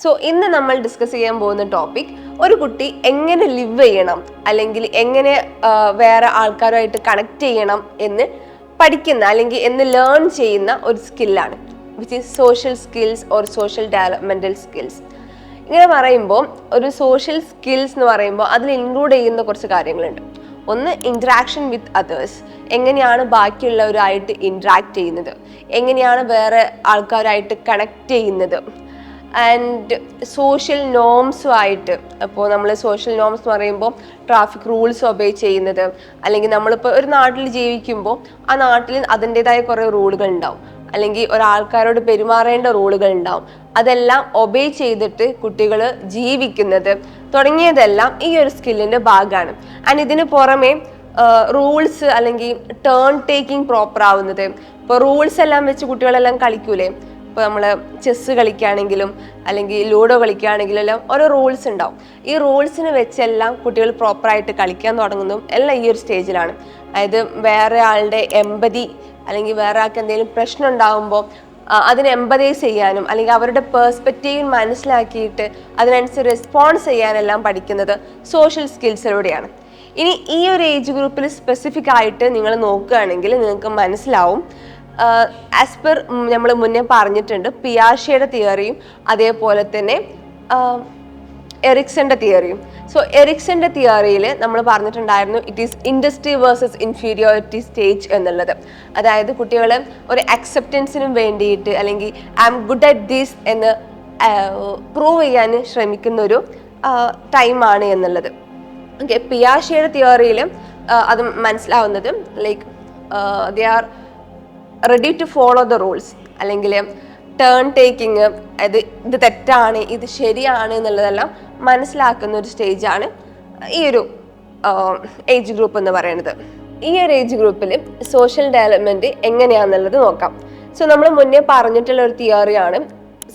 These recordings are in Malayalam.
സോ ഇന്ന് നമ്മൾ ഡിസ്കസ് ചെയ്യാൻ പോകുന്ന ടോപ്പിക് ഒരു കുട്ടി എങ്ങനെ ലിവ് ചെയ്യണം അല്ലെങ്കിൽ എങ്ങനെ വേറെ ആൾക്കാരുമായിട്ട് കണക്ട് ചെയ്യണം എന്ന് പഠിക്കുന്ന അല്ലെങ്കിൽ എന്ന് ലേൺ ചെയ്യുന്ന ഒരു സ്കില്ലാണ്, which is social skills or social developmental skills. ഇങ്ങനെ പറയുമ്പോൾ ഒരു സോഷ്യൽ സ്കിൽസ് എന്ന് പറയുമ്പോൾ അതിൽ ഇൻക്ലൂഡ് ചെയ്യുന്ന കുറച്ച് കാര്യങ്ങളുണ്ട്. ഒന്ന്, ഇൻട്രാക്ഷൻ വിത്ത് അതേഴ്സ്, എങ്ങനെയാണ് ബാക്കിയുള്ളവരായിട്ട് ഇൻട്രാക്ട് ചെയ്യുന്നത്, എങ്ങനെയാണ് വേറെ ആൾക്കാരായിട്ട് കണക്ട് ചെയ്യുന്നത്. ആൻഡ് സോഷ്യൽ നോംസുമായിട്ട്, അപ്പോൾ നമ്മൾ സോഷ്യൽ നോംസ് എന്ന് പറയുമ്പോൾ ട്രാഫിക് റൂൾസ് ഒബേ ചെയ്യുന്നത്, അല്ലെങ്കിൽ നമ്മളിപ്പോൾ ഒരു നാട്ടിൽ ജീവിക്കുമ്പോൾ ആ നാട്ടിൽ അതിൻ്റെതായ കുറേ റൂളുകൾ ഉണ്ടാവും, അല്ലെങ്കിൽ ഒരാൾക്കാരോട് പെരുമാറേണ്ട റൂളുകൾ ഉണ്ടാവും. അതെല്ലാം ഒബേ ചെയ്തിട്ട് കുട്ടികൾ ജീവിക്കുന്നത് തുടങ്ങിയതെല്ലാം ഈ ഒരു സ്കില്ലിൻ്റെ ഭാഗമാണ്. ആൻഡ് ഇതിന് പുറമെ റൂൾസ് അല്ലെങ്കിൽ ടേൺ ടേക്കിംഗ് പ്രോപ്പർ ആവുന്നത്. ഇപ്പോൾ റൂൾസ് എല്ലാം വെച്ച് കുട്ടികളെല്ലാം കളിക്കൂലേ, ഇപ്പോൾ നമ്മൾ ചെസ്സ് കളിക്കുകയാണെങ്കിലും അല്ലെങ്കിൽ ലൂഡോ കളിക്കുകയാണെങ്കിലും എല്ലാം ഓരോ റൂൾസ് ഉണ്ടാവും. ഈ റൂൾസിന് വെച്ചെല്ലാം കുട്ടികൾ പ്രോപ്പറായിട്ട് കളിക്കാൻ തുടങ്ങുന്നതും എല്ലാം ഈ ഒരു സ്റ്റേജിലാണ്. അതായത് വേറെ ആളുടെ എമ്പതി അല്ലെങ്കിൽ വേറെ ആൾക്ക് എന്തെങ്കിലും പ്രശ്നം ഉണ്ടാകുമ്പോൾ അതിന് എമ്പതൈസ് ചെയ്യാനും അല്ലെങ്കിൽ അവരുടെ പേഴ്സ്പെക്റ്റീവ് മനസ്സിലാക്കിയിട്ട് അതിനനുസരിച്ച് റെസ്പോൺസ് ചെയ്യാനെല്ലാം പഠിക്കുന്നത് സോഷ്യൽ സ്കിൽസിലൂടെയാണ്. ഇനി ഈ ഒരു ഏജ് ഗ്രൂപ്പിൽ സ്പെസിഫിക് ആയിട്ട് നിങ്ങൾ നോക്കുകയാണെങ്കിൽ നിങ്ങൾക്ക് മനസ്സിലാവും, ആസ് പെർ നമ്മൾ മുന്നേ പറഞ്ഞിട്ടുണ്ട്, പിയാഷെയുടെ തിയറിയും അതേപോലെ തന്നെ എറിക്സന്റെ തിയറിയും. സോ എറിക്സന്റെ തിയറിയിൽ നമ്മൾ പറഞ്ഞിട്ടുണ്ടായിരുന്നു it is industry versus inferiority stage എന്നുള്ളത്. അതായത് കുട്ടികൾ ഒരു അക്സെപ്റ്റൻസിനും വേണ്ടിയിട്ട് അല്ലെങ്കിൽ I am good at this എന്ന് പ്രൂവ് ചെയ്യാൻ ശ്രമിക്കുന്ന ഒരു ടൈമാണ് എന്നുള്ളത്. ഓക്കെ, പിയാഷെയുടെ തിയറിയിൽ അത് മനസ്സിലാവുന്നത് like they are ready to follow the rules, അല്ലെങ്കിൽ ടേൺ ടേക്കിങ്, ഇത് തെറ്റാണ് ഇത് ശരിയാണ് എന്നുള്ളതെല്ലാം മനസ്സിലാക്കുന്ന ഒരു സ്റ്റേജാണ് ഈ ഒരു ഏജ് ഗ്രൂപ്പ് എന്ന് പറയുന്നത്. ഈ ഒരു ഏജ് ഗ്രൂപ്പിൽ സോഷ്യൽ ഡെവലപ്മെൻറ്റ് എങ്ങനെയാണെന്നുള്ളത് നോക്കാം. സോ നമ്മൾ മുന്നേ പറഞ്ഞിട്ടുള്ള ഒരു തിയറിയാണ്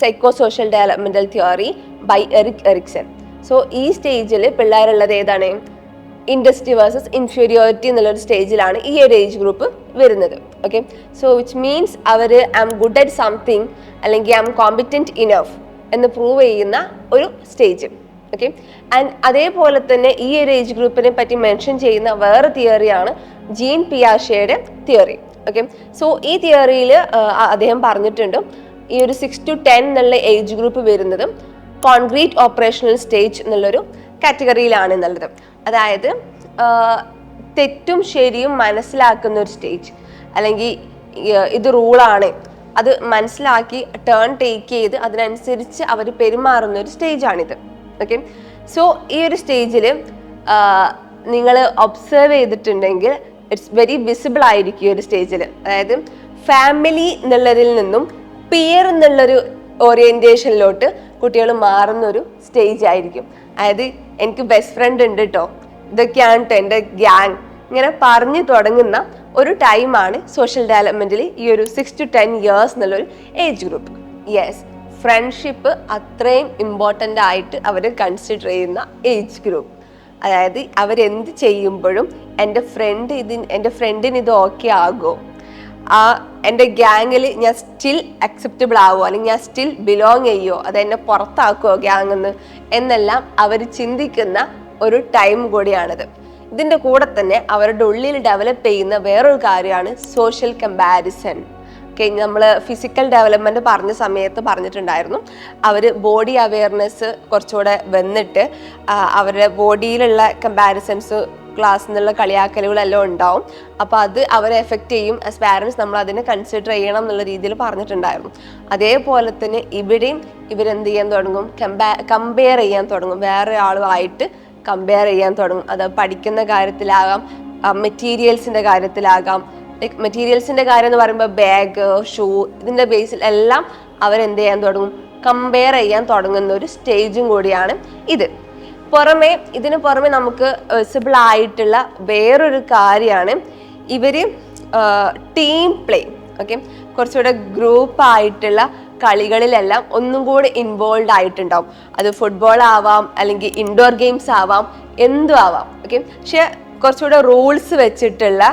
psycho social developmental theory by Erikson. So ഈ സ്റ്റേജിൽ പിള്ളേരുള്ളത് ഏതാണ്? ഇൻഡസ്ട്രി വേഴ്സസ് ഇൻഫീരിയോറിറ്റി എന്നുള്ളൊരു സ്റ്റേജിലാണ് ഈ ഒരു ഏജ് ഗ്രൂപ്പ് വരുന്നത്. ഓക്കെ, സോ വിച്ച് മീൻസ് അവർ I'm good at something അല്ലെങ്കിൽ ഐ എം കോമ്പിറ്റൻറ്റ് ഇനഫ് എന്ന് പ്രൂവ് ചെയ്യുന്ന ഒരു സ്റ്റേജ്. ഓക്കെ, ആൻഡ് അതേപോലെ തന്നെ ഈ ഒരു ഏജ് ഗ്രൂപ്പിനെ പറ്റി മെൻഷൻ ചെയ്യുന്ന വേറെ തിയറിയാണ് ജീൻ പിയാഷെയുടെ തിയറി. ഓക്കെ, സോ ഈ തിയറിയിൽ അദ്ദേഹം പറഞ്ഞിട്ടുണ്ട് ഈ ഒരു 6 to 10 എന്നുള്ള ഏജ് ഗ്രൂപ്പ് വരുന്നത് കോൺക്രീറ്റ് ഓപ്പറേഷണൽ സ്റ്റേജ് എന്നുള്ളൊരു കാറ്റഗറിയിലാണ് എന്നുള്ളത്. അതായത് തെറ്റും ശരിയും മനസ്സിലാക്കുന്ന ഒരു സ്റ്റേജ്, അല്ലെങ്കിൽ ഇത് റൂളാണ് അത് മനസ്സിലാക്കി ടേൺ ടേക്ക് ചെയ്ത് അതിനനുസരിച്ച് അവർ പെരുമാറുന്ന ഒരു സ്റ്റേജാണിത്. ഓക്കെ, സോ ഈ ഒരു സ്റ്റേജിൽ നിങ്ങൾ ഒബ്സർവ് ചെയ്തിട്ടുണ്ടെങ്കിൽ ഇറ്റ്സ് വെരി വിസിബിൾ ആയിരിക്കും ഈ ഒരു സ്റ്റേജിൽ. അതായത് ഫാമിലി എന്നുള്ളതിൽ നിന്നും പിയർ എന്നുള്ളൊരു ഓറിയന്റേഷനിലോട്ട് കുട്ടികൾ മാറുന്ന ഒരു സ്റ്റേജ് ആയിരിക്കും. അതായത് എനിക്ക് ബെസ്റ്റ് ഫ്രണ്ട് ഉണ്ട് കേട്ടോ, ഇതൊക്കെയാണ് കേട്ടോ എൻ്റെ ഗ്യാങ്, ഇങ്ങനെ പറഞ്ഞു തുടങ്ങുന്ന ഒരു ടൈമാണ് സോഷ്യൽ ഡെവലപ്മെന്റിൽ ഈ ഒരു 6 to 10 ഇയേഴ്സ് എന്നുള്ളൊരു ഏജ് ഗ്രൂപ്പ്. യെസ്, ഫ്രണ്ട്ഷിപ്പ് അത്രയും ഇമ്പോർട്ടൻ്റ് ആയിട്ട് അവർ കൺസിഡർ ചെയ്യുന്ന ഏജ് ഗ്രൂപ്പ്. അതായത് അവരെന്ത് ചെയ്യുമ്പോഴും എൻ്റെ ഫ്രണ്ടിന് ഇത് ഓക്കെ ആകുമോ, എൻ്റെ ഗ്യാങ്ങിൽ ഞാൻ സ്റ്റിൽ അക്സെപ്റ്റബിൾ ആവുമോ, അല്ലെങ്കിൽ ഞാൻ സ്റ്റിൽ ബിലോങ് ചെയ്യുമോ, അതെന്നെ പുറത്താക്കുമോ ഗ്യാങ്ങെന്ന് എന്നെല്ലാം അവർ ചിന്തിക്കുന്ന ഒരു ടൈം കൂടിയാണിത്. ഇതിൻ്റെ കൂടെ തന്നെ അവരുടെ ഉള്ളിൽ ഡെവലപ്പ് ചെയ്യുന്ന വേറൊരു കാര്യമാണ് സോഷ്യൽ കമ്പാരിസൺ. ഓക്കെ, നമ്മൾ ഫിസിക്കൽ ഡെവലപ്മെൻറ്റ് പറഞ്ഞ സമയത്ത് പറഞ്ഞിട്ടുണ്ടായിരുന്നു അവർ ബോഡി അവെയർനെസ് കുറച്ചുകൂടെ വന്നിട്ട് അവരുടെ ബോഡിയിലുള്ള കമ്പാരിസൺസ് ക്ലാസ്സിൽ നിന്നുള്ള കളിയാക്കലുകളെല്ലാം ഉണ്ടാവും. അപ്പോൾ അത് അവരെ എഫക്റ്റ് ചെയ്യും. ആസ് പാരൻസ് നമ്മൾ അതിനെ കൺസിഡർ ചെയ്യണം എന്നുള്ള രീതിയിൽ പറഞ്ഞിട്ടുണ്ടായിരുന്നു. അതേപോലെ തന്നെ ഇവിടെയും ഇവരെന്ത് ചെയ്യാൻ തുടങ്ങും? കമ്പയർ ചെയ്യാൻ തുടങ്ങും, വേറെ ആളുമായിട്ട് കമ്പയർ ചെയ്യാൻ തുടങ്ങും. അത് പഠിക്കുന്ന കാര്യത്തിലാകാം, മെറ്റീരിയൽസിൻ്റെ കാര്യത്തിലാകാം. ലൈക്ക് മെറ്റീരിയൽസിൻ്റെ കാര്യം എന്ന് പറയുമ്പോൾ ബാഗ്, ഷൂ, ഇതിൻ്റെ ബേസിൽ എല്ലാം അവരെന്ത് ചെയ്യാൻ തുടങ്ങും? കമ്പയർ ചെയ്യാൻ തുടങ്ങുന്ന ഒരു സ്റ്റേജും കൂടിയാണ് ഇത്. ഇതിന് പുറമെ നമുക്ക് വിസിബിൾ ആയിട്ടുള്ള വേറൊരു കാര്യമാണ് ഇവർ ടീം പ്ലേ. ഓക്കെ, കുറച്ചുകൂടെ ഗ്രൂപ്പായിട്ടുള്ള കളികളിലെല്ലാം ഒന്നും കൂടി ഇൻവോൾവ് ആയിട്ടുണ്ടാവും. അത് ഫുട്ബോൾ ആവാം, അല്ലെങ്കിൽ ഇൻഡോർ ഗെയിംസ് ആവാം, എന്തും ആവാം. ഓക്കെ, പക്ഷെ കുറച്ചുകൂടെ റൂൾസ് വെച്ചിട്ടുള്ള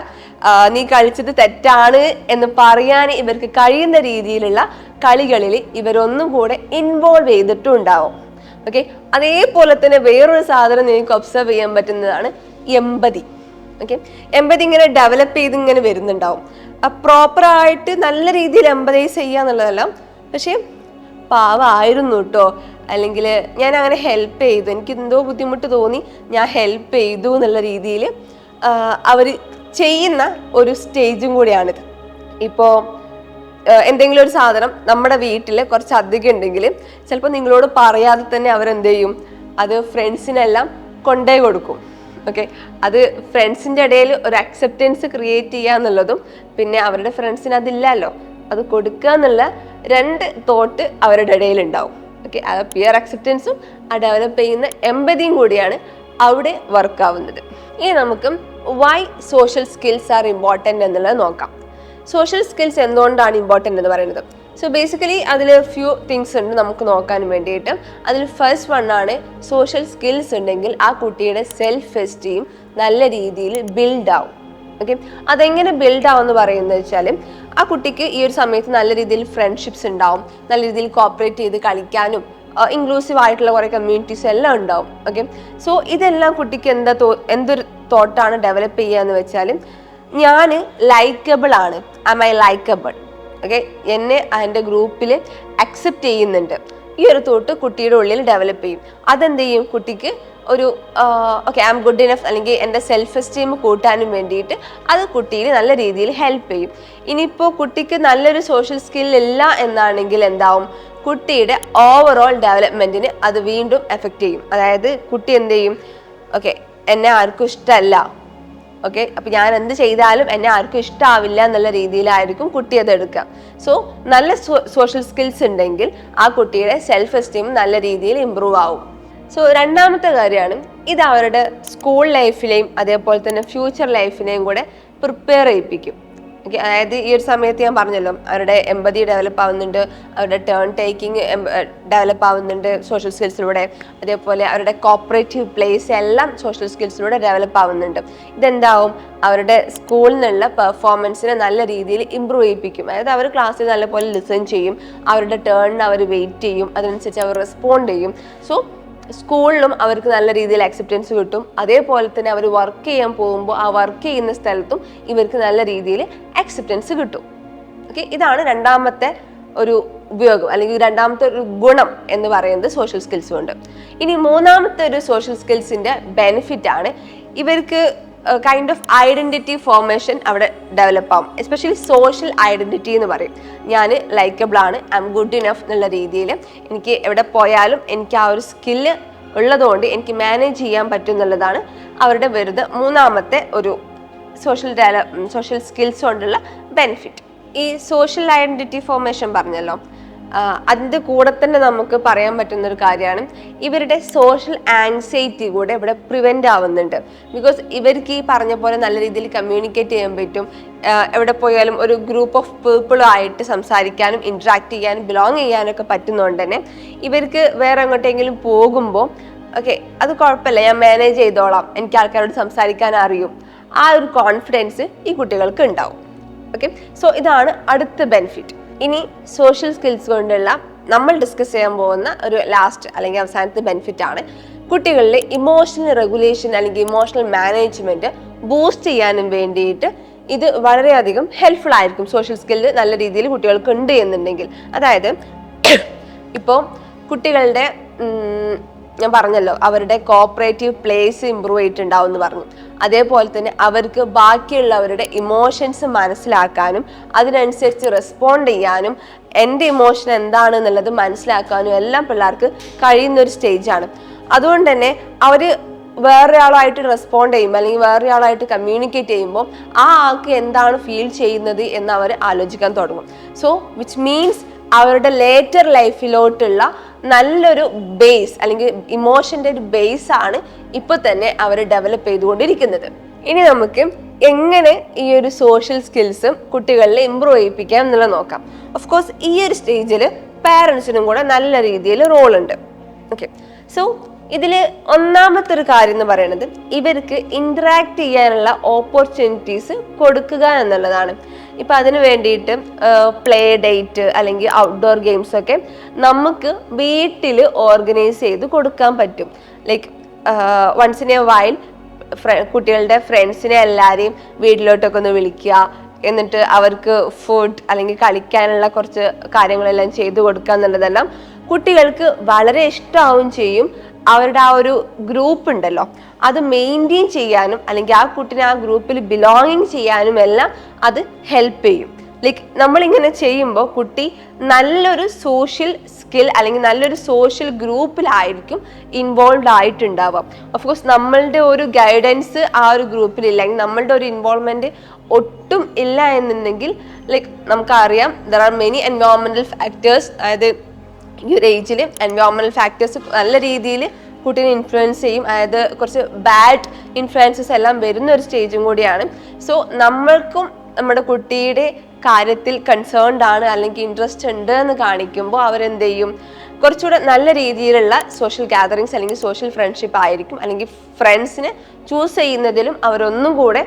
നീ കളിച്ചത് തെറ്റാണ് എന്ന് പറയാൻ ഇവർക്ക് കഴിയുന്ന രീതിയിലുള്ള കളികളിൽ ഇവരൊന്നും കൂടെ ഇൻവോൾവ് ചെയ്തിട്ടും ഉണ്ടാവും. ഓക്കെ, അതേപോലെ തന്നെ വേറൊരു സാധനം നിങ്ങൾക്ക് ഒബ്സർവ് ചെയ്യാൻ പറ്റുന്നതാണ് എമ്പതി. ഓക്കെ, എമ്പതി ഇങ്ങനെ ഡെവലപ്പ് ചെയ്ത് ഇങ്ങനെ വരുന്നുണ്ടാവും. പ്രോപ്പറായിട്ട് നല്ല രീതിയിൽ എമ്പതൈസ് ചെയ്യുക എന്നുള്ളതല്ല, പക്ഷെ പാവമായിരുന്നു കേട്ടോ, അല്ലെങ്കിൽ ഞാൻ അങ്ങനെ ഹെൽപ്പ് ചെയ്തു, എനിക്ക് എന്തോ ബുദ്ധിമുട്ട് തോന്നി, ഞാൻ ഹെൽപ്പ് ചെയ്തു എന്നുള്ള രീതിയിൽ അവർ ചെയ്യുന്ന ഒരു സ്റ്റേജും കൂടിയാണിത്. ഇപ്പോൾ എന്തെങ്കിലും ഒരു സാധനം നമ്മുടെ വീട്ടിൽ കുറച്ച് അധികം ഉണ്ടെങ്കിൽ ചിലപ്പോൾ നിങ്ങളോട് പറയാതെ തന്നെ അവരെന്ത് ചെയ്യും, അത് ഫ്രണ്ട്സിനെല്ലാം കൊണ്ടേ കൊടുക്കും. ഓക്കെ, അത് ഫ്രണ്ട്സിൻ്റെ ഇടയിൽ ഒരു അക്സെപ്റ്റൻസ് ക്രിയേറ്റ് ചെയ്യുക എന്നുള്ളതും പിന്നെ അവരുടെ ഫ്രണ്ട്സിന് അതില്ലല്ലോ, അത് കൊടുക്കുക എന്നുള്ള രണ്ട് തോട്ട് അവരുടെ ഇടയിൽ ഉണ്ടാവും. ഓക്കെ, ആ പിയർ അക്സെപ്റ്റൻസും ആ ഡെവലപ്പ് ചെയ്യുന്ന എമ്പതിയും കൂടിയാണ് അവിടെ വർക്ക് ആവുന്നത്. ഇനി നമുക്ക് why social skills are important എന്നുള്ളത് നോക്കാം. സോഷ്യൽ സ്കിൽസ് എന്തുകൊണ്ടാണ് ഇമ്പോർട്ടൻ്റ് എന്ന് പറയുന്നത്? സോ ബേസിക്കലി അതിൽ ഫ്യൂ തിങ്സ് ഉണ്ട് നമുക്ക് നോക്കാൻ വേണ്ടിയിട്ട്. അതിൽ ഫസ്റ്റ് വൺ ആണ്, സോഷ്യൽ സ്കിൽസ് ഉണ്ടെങ്കിൽ ആ കുട്ടിയുടെ സെൽഫ് എസ്റ്റീം നല്ല രീതിയിൽ ബിൽഡ് ആവും. ഓക്കെ, അതെങ്ങനെ ബിൽഡ് ആവും എന്ന് പറയുന്നത് വെച്ചാൽ ആ കുട്ടിക്ക് ഈ ഒരു സമയത്ത് നല്ല രീതിയിൽ ഫ്രണ്ട്ഷിപ്സ് ഉണ്ടാവും, നല്ല രീതിയിൽ കോപ്പറേറ്റ് ചെയ്ത് കളിക്കാനും ഇൻക്ലൂസീവ് ആയിട്ടുള്ള കുറേ കമ്മ്യൂണിറ്റീസ് എല്ലാം ഉണ്ടാവും. ഓക്കെ, സോ ഇതെല്ലാം കുട്ടിക്ക് എന്തൊരു തോട്ടാണ് ഡെവലപ്പ് ചെയ്യുക എന്ന് വെച്ചാൽ, ഞാൻ ലൈക്കബിൾ ആണ്, ആം ഐ ലൈക്കബിൾ. ഓക്കെ, എന്നെ എൻ്റെ ഗ്രൂപ്പിൽ അക്സെപ്റ്റ് ചെയ്യുന്നുണ്ട്, ഈ ഒരു തോട്ട് കുട്ടിയുടെ ഉള്ളിൽ ഡെവലപ്പ് ചെയ്യും. അതെന്ത് ചെയ്യും, കുട്ടിക്ക് ഒരു okay I am good enough അല്ലെങ്കിൽ എൻ്റെ സെൽഫ് എസ്റ്റീം കൂട്ടാനും വേണ്ടിയിട്ട് അത് കുട്ടിയിൽ നല്ല രീതിയിൽ ഹെൽപ്പ് ചെയ്യും. ഇനിയിപ്പോൾ കുട്ടിക്ക് നല്ലൊരു സോഷ്യൽ സ്കിൽ ഇല്ല എന്നാണെങ്കിൽ എന്താവും, കുട്ടിയുടെ ഓവറോൾ ഡെവലപ്മെൻറ്റിന് അത് വീണ്ടും എഫക്റ്റ് ചെയ്യും. അതായത് കുട്ടി എന്ത് ചെയ്യും, ഓക്കെ എന്നെ ആർക്കും ഇഷ്ടമല്ല, ഓക്കെ അപ്പം ഞാൻ എന്ത് ചെയ്താലും എന്നെ ആർക്കും ഇഷ്ടമാവില്ല എന്നുള്ള രീതിയിലായിരിക്കും കുട്ടി അത് എടുക്കുക. സോ നല്ല സോഷ്യൽ സ്കിൽസ് ഉണ്ടെങ്കിൽ ആ കുട്ടിയുടെ സെൽഫ് എസ്റ്റീം നല്ല രീതിയിൽ ഇമ്പ്രൂവ് ആവും. സോ രണ്ടാമത്തെ കാര്യമാണ്, ഇത് അവരുടെ സ്കൂൾ ലൈഫിലെയും അതേപോലെ തന്നെ ഫ്യൂച്ചർ ലൈഫിനെയും കൂടെ പ്രിപ്പയർ ചെയ്യിപ്പിക്കും. ഓക്കെ, അതായത് ഈ ഒരു സമയത്ത് ഞാൻ പറഞ്ഞല്ലോ, അവരുടെ എമ്പതി ഡെവലപ്പ് ആവുന്നുണ്ട്, അവരുടെ ടേൺ ടേക്കിംഗ് ഡെവലപ്പ് ആവുന്നുണ്ട് സോഷ്യൽ സ്കിൽസിലൂടെ, അതേപോലെ അവരുടെ കോപ്പറേറ്റീവ് പ്ലേസ് എല്ലാം സോഷ്യൽ സ്കിൽസിലൂടെ ഡെവലപ്പ് ആവുന്നുണ്ട്. ഇതെന്താവും, അവരുടെ സ്കൂളിൽ നിന്നുള്ള പെർഫോമൻസിനെ നല്ല രീതിയിൽ ഇമ്പ്രൂവ് ചെയ്യിപ്പിക്കും. അതായത് അവർ ക്ലാസ്സിൽ നല്ലപോലെ ലിസൺ ചെയ്യും, അവരുടെ ടേണിന് അവർ വെയിറ്റ് ചെയ്യും, അതിനനുസരിച്ച് അവർ റെസ്പോണ്ട് ചെയ്യും. സോ സ്കൂളിലും അവർക്ക് നല്ല രീതിയിൽ അക്സെപ്റ്റൻസ് കിട്ടും. അതേപോലെ തന്നെ അവർ വർക്ക് ചെയ്യാൻ പോകുമ്പോൾ ആ വർക്ക് ചെയ്യുന്ന സ്ഥലത്തും ഇവർക്ക് നല്ല രീതിയിൽ അക്സെപ്റ്റൻസ് കിട്ടും. ഓക്കെ, ഇതാണ് രണ്ടാമത്തെ ഒരു ഉപയോഗം അല്ലെങ്കിൽ രണ്ടാമത്തെ ഒരു ഗുണം എന്ന് പറയുന്നത് സോഷ്യൽ സ്കിൽസ് കൊണ്ട്. ഇനി മൂന്നാമത്തെ ഒരു സോഷ്യൽ സ്കിൽസിന്റെ ബെനിഫിറ്റ് ആണ്, ഇവർക്ക് കൈൻഡ് ഓഫ് ഐഡന്റിറ്റി ഫോർമേഷൻ അവിടെ ഡെവലപ്പ് ആവും. എസ്പെഷ്യലി സോഷ്യൽ ഐഡന്റിറ്റി എന്ന് പറയും. ഞാൻ ലൈക്കബിൾ ആണ്, ഐ എം ഗുഡ് ഇനഫ് എന്നുള്ള രീതിയിൽ എനിക്ക് എവിടെ പോയാലും എനിക്ക് ആ ഒരു സ്കില്ല് ഉള്ളതുകൊണ്ട് എനിക്ക് മാനേജ് ചെയ്യാൻ പറ്റും എന്നുള്ളതാണ് അവരുടെ വെറുതെ മൂന്നാമത്തെ ഒരു സോഷ്യൽ സ്കിൽസ് കൊണ്ടുള്ള ബെനിഫിറ്റ്. ഈ സോഷ്യൽ ഐഡന്റിറ്റി ഫോർമേഷൻ പറഞ്ഞല്ലോ, അതിൻ്റെ കൂടെ തന്നെ നമുക്ക് പറയാൻ പറ്റുന്ന ഒരു കാര്യമാണ്, ഇവരുടെ സോഷ്യൽ ആങ്സൈറ്റി കൂടെ ഇവിടെ പ്രിവെൻ്റ് ആവുന്നുണ്ട്. ബിക്കോസ് ഇവർക്ക് ഈ പറഞ്ഞ പോലെ നല്ല രീതിയിൽ കമ്മ്യൂണിക്കേറ്റ് ചെയ്യാൻ പറ്റും, എവിടെ പോയാലും ഒരു ഗ്രൂപ്പ് ഓഫ് പീപ്പിളുമായിട്ട് സംസാരിക്കാനും ഇൻട്രാക്ട് ചെയ്യാനും ബിലോങ് ചെയ്യാനൊക്കെ പറ്റുന്നതുകൊണ്ട് തന്നെ ഇവർക്ക് വേറെ എങ്ങോട്ടെങ്കിലും പോകുമ്പോൾ ഓക്കെ അത് കുഴപ്പമില്ല, ഞാൻ മാനേജ് ചെയ്തോളാം, എനിക്ക് ആൾക്കാരോട് സംസാരിക്കാൻ അറിയും, ആ ഒരു കോൺഫിഡൻസ് ഈ കുട്ടികൾക്ക് ഉണ്ടാവും. ഓക്കെ, സോ ഇതാണ് അടുത്ത ബെനിഫിറ്റ്. ഇനി സോഷ്യൽ സ്കിൽസ് കൊണ്ടുള്ള നമ്മൾ ഡിസ്കസ് ചെയ്യാൻ പോകുന്ന ഒരു ലാസ്റ്റ് അല്ലെങ്കിൽ അവസാനത്തെ ബെനിഫിറ്റ് ആണ്, കുട്ടികളിലെ ഇമോഷണൽ റെഗുലേഷൻ അല്ലെങ്കിൽ ഇമോഷണൽ മാനേജ്മെന്റ് ബൂസ്റ്റ് ചെയ്യാനും വേണ്ടിയിട്ട് ഇത് വളരെയധികം ഹെൽപ്ഫുൾ ആയിരിക്കും. സോഷ്യൽ സ്കില്ല് നല്ല രീതിയിൽ കുട്ടികൾക്ക് ഉണ്ട് എന്നുണ്ടെങ്കിൽ, അതായത് ഇപ്പോൾ കുട്ടികളുടെ ഞാൻ പറഞ്ഞല്ലോ അവരുടെ കോപ്പറേറ്റീവ് പ്ലേസ് ഇമ്പ്രൂവ് ചെയ്തിട്ടുണ്ടാവും എന്ന് പറഞ്ഞു. അതേപോലെ തന്നെ അവർക്ക് ബാക്കിയുള്ളവരുടെ ഇമോഷൻസ് മനസ്സിലാക്കാനും അതിനനുസരിച്ച് റെസ്പോണ്ട് ചെയ്യാനും എൻ്റെ ഇമോഷൻ എന്താണ് എന്നുള്ളത് മനസ്സിലാക്കാനും എല്ലാം പിള്ളേർക്ക് കഴിയുന്നൊരു സ്റ്റേജാണ്. അതുകൊണ്ട് തന്നെ അവർ വേറൊരാളായിട്ട് റെസ്പോണ്ട് ചെയ്യുമ്പോൾ അല്ലെങ്കിൽ വേറൊരാളായിട്ട് കമ്മ്യൂണിക്കേറ്റ് ചെയ്യുമ്പോൾ ആ ആൾക്ക് എന്താണ് ഫീൽ ചെയ്യുന്നത് എന്ന് അവർ ആലോചിക്കാൻ തുടങ്ങും. സോ വിച്ച് മീൻസ് അവരുടെ ലേറ്റർ ലൈഫിലോട്ടുള്ള നല്ലൊരു ബേസ് അല്ലെങ്കിൽ ഇമോഷൻ്റെ ഒരു ബേസ് ആണ് ഇപ്പൊ തന്നെ അവർ ഡെവലപ്പ് ചെയ്തുകൊണ്ടിരിക്കുന്നത്. ഇനി നമുക്ക് എങ്ങനെ ഈ ഒരു സോഷ്യൽ സ്കിൽസും കുട്ടികളിൽ ഇമ്പ്രൂവ് ചെയ്യിപ്പിക്കാം എന്നുള്ളത് നോക്കാം. ഓഫ് കോഴ്സ് ഈ ഒരു സ്റ്റേജിൽ പാരൻസിനും കൂടെ നല്ല രീതിയിൽ റോൾ ഉണ്ട്. ഓക്കെ, സോ ഇതിൽ ഒന്നാമത്തെ ഒരു കാര്യം എന്ന് പറയുന്നത് ഇവർക്ക് ഇന്ററാക്ട് ചെയ്യാനുള്ള ഓപ്പർച്യൂണിറ്റീസ് കൊടുക്കുക എന്നുള്ളതാണ്. ഇപ്പം അതിന് വേണ്ടിയിട്ട് പ്ലേ ഡേറ്റ് അല്ലെങ്കിൽ ഔട്ട്ഡോർ ഗെയിംസ് ഒക്കെ നമുക്ക് വീട്ടിൽ ഓർഗനൈസ് ചെയ്ത് കൊടുക്കാൻ പറ്റും. Like once in a while കുട്ടികളുടെ ഫ്രണ്ട്സിനെ എല്ലാവരെയും വീട്ടിലോട്ടൊക്കെ ഒന്ന് വിളിക്കുക, എന്നിട്ട് അവർക്ക് ഫുഡ് അല്ലെങ്കിൽ കളിക്കാനുള്ള കുറച്ച് കാര്യങ്ങളെല്ലാം ചെയ്തു കൊടുക്കുക എന്നുള്ളതെല്ലാം കുട്ടികൾക്ക് വളരെ ഇഷ്ടമാവും ചെയ്യും. അവരുടെ ആ ഒരു ഗ്രൂപ്പ് ഉണ്ടല്ലോ അത് മെയിൻറ്റെയിൻ ചെയ്യാനും അല്ലെങ്കിൽ ആ കുട്ടിനെ ആ ഗ്രൂപ്പിൽ ബിലോങ്ങിങ് ചെയ്യാനും എല്ലാം അത് ഹെൽപ്പ് ചെയ്യും. ലൈക്ക് നമ്മളിങ്ങനെ ചെയ്യുമ്പോൾ കുട്ടി നല്ലൊരു സോഷ്യൽ സ്കിൽ അല്ലെങ്കിൽ നല്ലൊരു സോഷ്യൽ ഗ്രൂപ്പിലായിരിക്കും ഇൻവോൾവ് ആയിട്ടുണ്ടാവുക. ഓഫ്കോഴ്സ് നമ്മളുടെ ഒരു ഗൈഡൻസ് ആ ഒരു ഗ്രൂപ്പിലില്ലെങ്കിൽ നമ്മളുടെ ഒരു ഇൻവോൾവ്മെന്റ് ഒട്ടും ഇല്ല എന്നുണ്ടെങ്കിൽ ലൈക്ക് നമുക്കറിയാം ദർ ആർ മെനി എൻവയോൺമെന്റൽ ഫാക്ടേഴ്സ്. അതായത് ഈ ഒരു ഏജിൽ എൻവയോൺമെന്റൽ ഫാക്ടേഴ്സ് നല്ല രീതിയിൽ കുട്ടീനെ ഇൻഫ്ലുവൻസ് ചെയ്യും. അതായത് കുറച്ച് ബാഡ് ഇൻഫ്ലുവൻസസ് എല്ലാം വരുന്ന ഒരു സ്റ്റേജും കൂടിയാണ്. സോ നമ്മൾക്കും നമ്മുടെ കുട്ടിയുടെ കാര്യത്തിൽ കൺസേൺഡ് ആണ് അല്ലെങ്കിൽ ഇൻട്രസ്റ്റ് ഉണ്ട് എന്ന് കാണിക്കുമ്പോൾ അവരെന്ത് ചെയ്യും, കുറച്ചുകൂടെ നല്ല രീതിയിലുള്ള സോഷ്യൽ ഗാദറിങ്സ് അല്ലെങ്കിൽ സോഷ്യൽ ഫ്രണ്ട്ഷിപ്പ് ആയിരിക്കും. അല്ലെങ്കിൽ ഫ്രണ്ട്സിനെ ചൂസ് ചെയ്യുന്നതിലും അവരൊന്നും കൂടെ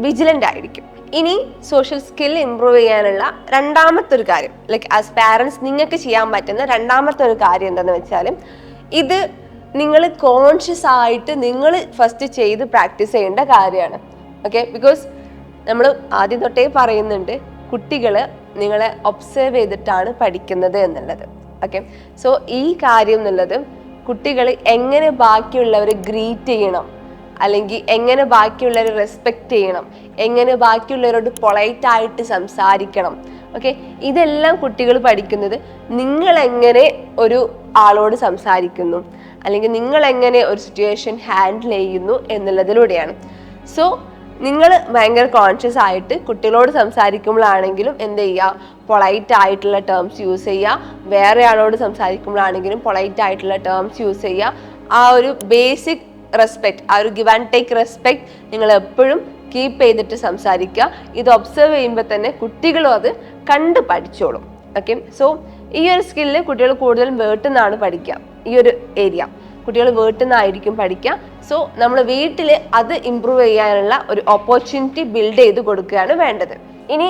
വിജിലൻ്റ് ആയിരിക്കും. ഇനി സോഷ്യൽ സ്കിൽ ഇംപ്രൂവ് ചെയ്യാനുള്ള രണ്ടാമത്തെ ഒരു കാര്യം, ലൈക്ക് ആസ് പാരൻസ് നിങ്ങൾക്ക് ചെയ്യാൻ പറ്റുന്ന രണ്ടാമത്തെ ഒരു കാര്യം എന്താണെന്ന് വെച്ചാൽ ഇത് നിങ്ങൾ കോൺഷ്യസ് ആയിട്ട് നിങ്ങൾ ഫസ്റ്റ് ചെയ്ത് പ്രാക്ടീസ് ചെയ്യേണ്ട കാര്യമാണ്. ഓക്കെ, ബിക്കോസ് നമ്മൾ ആദ്യം തൊട്ടേ പറയുന്നുണ്ട് കുട്ടികൾ നിങ്ങളെ ഒബ്സർവ് ചെയ്തിട്ടാണ് പഠിക്കുന്നത് എന്നുള്ളത്. ഓക്കെ, സോ ഈ കാര്യം എന്നുള്ളത് കുട്ടികൾ എങ്ങനെ ബാക്കിയുള്ളവരെ ഗ്രീറ്റ് ചെയ്യണം, അല്ലെങ്കിൽ എങ്ങനെ ബാക്കിയുള്ളവരെ റെസ്പെക്റ്റ് ചെയ്യണം, എങ്ങനെ ബാക്കിയുള്ളവരോട് പൊളൈറ്റ് ആയിട്ട് സംസാരിക്കണം. ഓക്കെ, ഇതെല്ലാം കുട്ടികൾ പഠിക്കുന്നത് നിങ്ങൾ എങ്ങനെ ഒരു ആളോട് സംസാരിക്കുന്നു അല്ലെങ്കിൽ നിങ്ങൾ എങ്ങനെ ഒരു സിറ്റുവേഷൻ ഹാൻഡിൽ ചെയ്യുന്നു എന്നുള്ളതിലൂടെയാണ്. സോ നിങ്ങൾ ഭയങ്കര കോൺഷ്യസ് ആയിട്ട് കുട്ടികളോട് സംസാരിക്കുമ്പോഴാണെങ്കിലും എന്ത് ചെയ്യുക, പൊളൈറ്റ് ആയിട്ടുള്ള ടേംസ് യൂസ് ചെയ്യുക. വേറെ ആളോട് സംസാരിക്കുമ്പോഴാണെങ്കിലും പൊളൈറ്റ് ആയിട്ടുള്ള ടേംസ് യൂസ് ചെയ്യുക. ആ ഒരു ബേസിക് റെസ്പെക്ട്, ആ ഒരു ഗിവ് ആൻഡ് ടേക്ക് റെസ്പെക്ട് നിങ്ങൾ എപ്പോഴും കീപ്പ് ചെയ്തിട്ട് സംസാരിക്കുക. ഇത് ഒബ്സർവ് ചെയ്യുമ്പോൾ തന്നെ കുട്ടികളും അത് കണ്ട് പഠിച്ചോളും. ഓക്കെ, സോ ഈ ഒരു സ്കില്ല് കുട്ടികൾ കൂടുതലും വീട്ടിൽ നിന്നാണ് പഠിക്കുക. ഈ ഒരു ഏരിയ കുട്ടികൾ വീട്ടിൽ നിന്നായിരിക്കും പഠിക്കുക. സോ നമ്മൾ വീട്ടിൽ അത് ഇമ്പ്രൂവ് ചെയ്യാനുള്ള ഒരു ഓപ്പർച്യൂണിറ്റി ബിൽഡ് ചെയ്ത് കൊടുക്കുകയാണ് വേണ്ടത്. ഇനി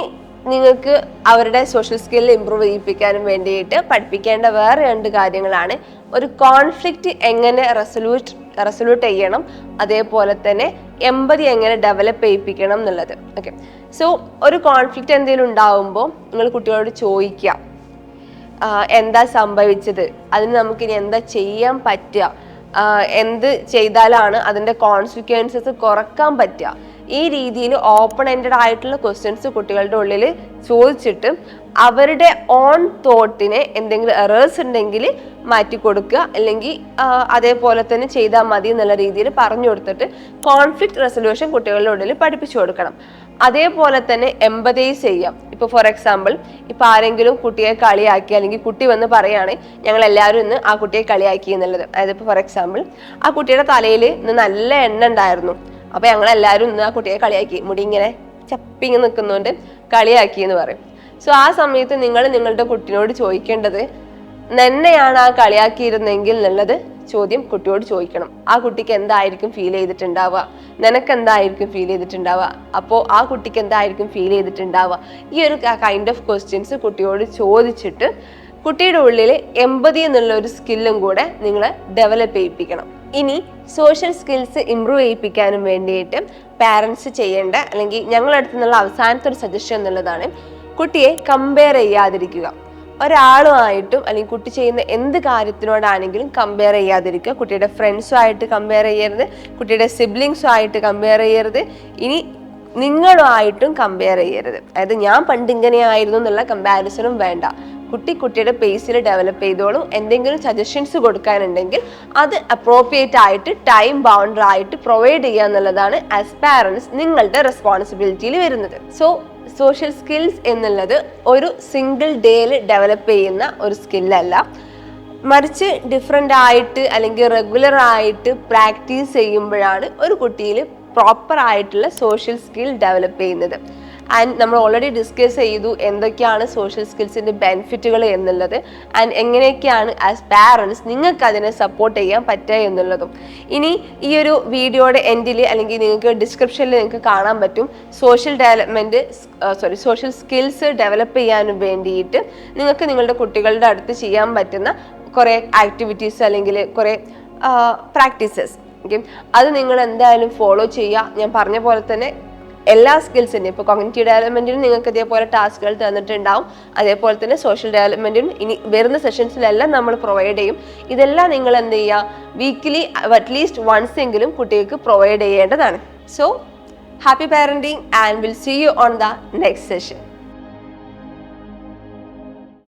നിങ്ങൾക്ക് അവരുടെ സോഷ്യൽ സ്കില്ല് ഇമ്പ്രൂവ് ചെയ്യിപ്പിക്കാനും വേണ്ടിയിട്ട് പഠിപ്പിക്കേണ്ട വേറെ രണ്ട് കാര്യങ്ങളാണ്. ഒരു കോൺഫ്ലിക്റ്റ് എങ്ങനെ റെസൊല്യൂട്ട് ചെയ്യണം, അതേപോലെ തന്നെ എമ്പതി എങ്ങനെ ഡെവലപ്പ് ചെയ്യിപ്പിക്കണം എന്നുള്ളത്. ഓക്കെ, സോ ഒരു കോൺഫ്ലിക്റ്റ് എന്തെങ്കിലും ഉണ്ടാവുമ്പോൾ നിങ്ങൾ കുട്ടികളോട് ചോദിക്കുക, എന്താ സംഭവിച്ചത്, അതിന് നമുക്കിനി എന്താ ചെയ്യാൻ പറ്റുക, എന്ത് ചെയ്താലാണ് അതിൻ്റെ കോൺസിക്വൻസസ് കുറക്കാൻ പറ്റുക. ഈ രീതിയിൽ ഓപ്പൺ എൻഡഡ് ആയിട്ടുള്ള ക്വസ്റ്റ്യൻസ് കുട്ടികളുടെ ഉള്ളിൽ ചോദിച്ചിട്ട് അവരുടെ ഓൺ തോട്ടിനെ എന്തെങ്കിലും എറേഴ്സ് ഉണ്ടെങ്കിൽ മാറ്റി കൊടുക്കുക, അല്ലെങ്കിൽ അതേപോലെ തന്നെ ചെയ്താൽ മതി എന്നുള്ള രീതിയിൽ പറഞ്ഞു കൊടുത്തിട്ട് കോൺഫ്ലിക്റ്റ് റെസൊല്യൂഷൻ കുട്ടികളുടെ ഉള്ളിൽ പഠിപ്പിച്ചു കൊടുക്കണം. അതേപോലെ തന്നെ എമ്പതൈസ് ചെയ്യാം. ഇപ്പോൾ ഫോർ എക്സാമ്പിൾ ഇപ്പം ആരെങ്കിലും കുട്ടിയെ കളിയാക്കി അല്ലെങ്കിൽ കുട്ടി വന്ന് പറയുകയാണ് ഞങ്ങൾ എല്ലാവരും ഇന്ന് ആ കുട്ടിയെ കളിയാക്കി എന്നുള്ളത്. അതായത് ഇപ്പോൾ ഫോർ എക്സാമ്പിൾ ആ കുട്ടിയുടെ തലയിൽ ഇന്ന് നല്ല എണ്ണ ഉണ്ടായിരുന്നു, അപ്പോൾ ഞങ്ങളെല്ലാവരും ഇന്ന് ആ കുട്ടിയെ കളിയാക്കി, മുടി ഇങ്ങനെ ചപ്പിങ്ങ് നിൽക്കുന്നതുകൊണ്ട് കളിയാക്കി എന്ന് പറയും. സോ ആ സമയത്ത് നിങ്ങൾ നിങ്ങളുടെ കുട്ടിയോട് ചോദിക്കേണ്ടത് എന്നെയാണ് ആ കളിയാക്കിയിരുന്നെങ്കിൽ എന്നുള്ളത് ചോദ്യം കുട്ടിയോട് ചോദിക്കണം. ആ കുട്ടിക്ക് എന്തായിരിക്കും ഫീൽ ചെയ്തിട്ടുണ്ടാവുക, നിനക്ക് എന്തായിരിക്കും ഫീൽ ചെയ്തിട്ടുണ്ടാവുക, അപ്പോൾ ആ കുട്ടിക്ക് എന്തായിരിക്കും ഫീൽ ചെയ്തിട്ടുണ്ടാവുക. ഈ ഒരു കൈൻഡ് ഓഫ് ക്വസ്റ്റ്യൻസ് കുട്ടിയോട് ചോദിച്ചിട്ട് കുട്ടിയുടെ ഉള്ളിൽ എമ്പതി എന്നുള്ള ഒരു സ്കില്ലും കൂടെ നിങ്ങൾ ഡെവലപ്പ് ചെയ്യിപ്പിക്കണം. ഇനി സോഷ്യൽ സ്കിൽസ് ഇംപ്രൂവ് ചെയ്യിപ്പിക്കാനും വേണ്ടിയിട്ട് പാരൻസ് ചെയ്യേണ്ട അല്ലെങ്കിൽ ഞങ്ങളടുത്തു നിന്നുള്ള അവസാനത്തെ ഒരു സജഷൻ എന്നുള്ളതാണ് കുട്ടിയെ കമ്പയർ ചെയ്യാതിരിക്കുക. ഒരാളുമായിട്ടും അല്ലെങ്കിൽ കുട്ടി ചെയ്യുന്ന എന്ത് കാര്യത്തിനോടാണെങ്കിലും കമ്പയർ ചെയ്യാതിരിക്കുക. കുട്ടിയുടെ ഫ്രണ്ട്സുമായിട്ട് കമ്പയർ ചെയ്യരുത്, കുട്ടിയുടെ സിബ്ലിങ്സുമായിട്ട് കമ്പയർ ചെയ്യരുത്, ഇനി നിങ്ങളുമായിട്ടും കമ്പയർ ചെയ്യരുത്. അതായത് ഞാൻ പണ്ട് ഇങ്ങനെയായിരുന്നു എന്നുള്ള കമ്പാരിസണും വേണ്ട. കുട്ടിയുടെ പേസിൽ ഡെവലപ്പ് ചെയ്തോളും. എന്തെങ്കിലും സജഷൻസ് കൊടുക്കാനുണ്ടെങ്കിൽ അത് അപ്രോപ്രിയേറ്റ് ആയിട്ട് ടൈം ബൗണ്ടർ ആയിട്ട് പ്രൊവൈഡ് ചെയ്യുക എന്നുള്ളതാണ് ആസ് പാരൻസ് നിങ്ങളുടെ റെസ്പോൺസിബിലിറ്റിയിൽ വരുന്നത്. സോ സോഷ്യൽ സ്കിൽസ് എന്നുള്ളത് ഒരു സിംഗിൾ ഡേയിൽ ഡെവലപ്പ് ചെയ്യുന്ന ഒരു സ്കില്ലല്ല, മറിച്ച് ഡിഫറെൻ്റ് ആയിട്ട് അല്ലെങ്കിൽ റെഗുലർ ആയിട്ട് പ്രാക്ടീസ് ചെയ്യുമ്പോഴാണ് ഒരു കുട്ടിയിൽ പ്രോപ്പർ ആയിട്ടുള്ള സോഷ്യൽ സ്കിൽ ഡെവലപ്പ് ചെയ്യുന്നത്. ആൻഡ് നമ്മൾ ഓൾറെഡി ഡിസ്കസ് ചെയ്തു എന്തൊക്കെയാണ് സോഷ്യൽ സ്കിൽസിൻ്റെ ബെനിഫിറ്റുകൾ എന്നുള്ളത് ആൻഡ് എങ്ങനെയൊക്കെയാണ് ആസ് പാരൻസ് നിങ്ങൾക്ക് അതിനെ സപ്പോർട്ട് ചെയ്യാൻ പറ്റുക എന്നുള്ളതും. ഇനി ഈ ഒരു വീഡിയോയുടെ എൻഡിൽ അല്ലെങ്കിൽ നിങ്ങൾക്ക് ഡിസ്ക്രിപ്ഷനിൽ നിങ്ങൾക്ക് കാണാൻ പറ്റും സോഷ്യൽ സ്കിൽസ് ഡെവലപ്പ് ചെയ്യാനും വേണ്ടിയിട്ട് നിങ്ങൾക്ക് നിങ്ങളുടെ കുട്ടികളുടെ അടുത്ത് ചെയ്യാൻ പറ്റുന്ന കുറേ ആക്ടിവിറ്റീസ് അല്ലെങ്കിൽ കുറേ പ്രാക്ടീസസ്. ഓക്കെ, അത് നിങ്ങൾ എന്തായാലും ഫോളോ ചെയ്യുക. ഞാൻ പറഞ്ഞ പോലെ തന്നെ എല്ലാ സ്കിൽസിൻ്റെയും ഇപ്പോൾ കോഗ്നിറ്റീവ് ഡെവലപ്മെൻറ്റിനും നിങ്ങൾക്ക് ഇതേപോലെ ടാസ്കുകൾ തന്നിട്ടുണ്ടാവും. അതേപോലെ തന്നെ സോഷ്യൽ ഡെവലപ്മെൻറ്റിനും ഇനി വരുന്ന സെഷൻസിലെല്ലാം നമ്മൾ പ്രൊവൈഡ് ചെയ്യും. ഇതെല്ലാം നിങ്ങൾ എന്ത് ചെയ്യുക, വീക്കിലി അറ്റ്ലീസ്റ്റ് വൺസ് എങ്കിലും കുട്ടികൾക്ക് പ്രൊവൈഡ് ചെയ്യേണ്ടതാണ്. So happy parenting and will see you on the next session.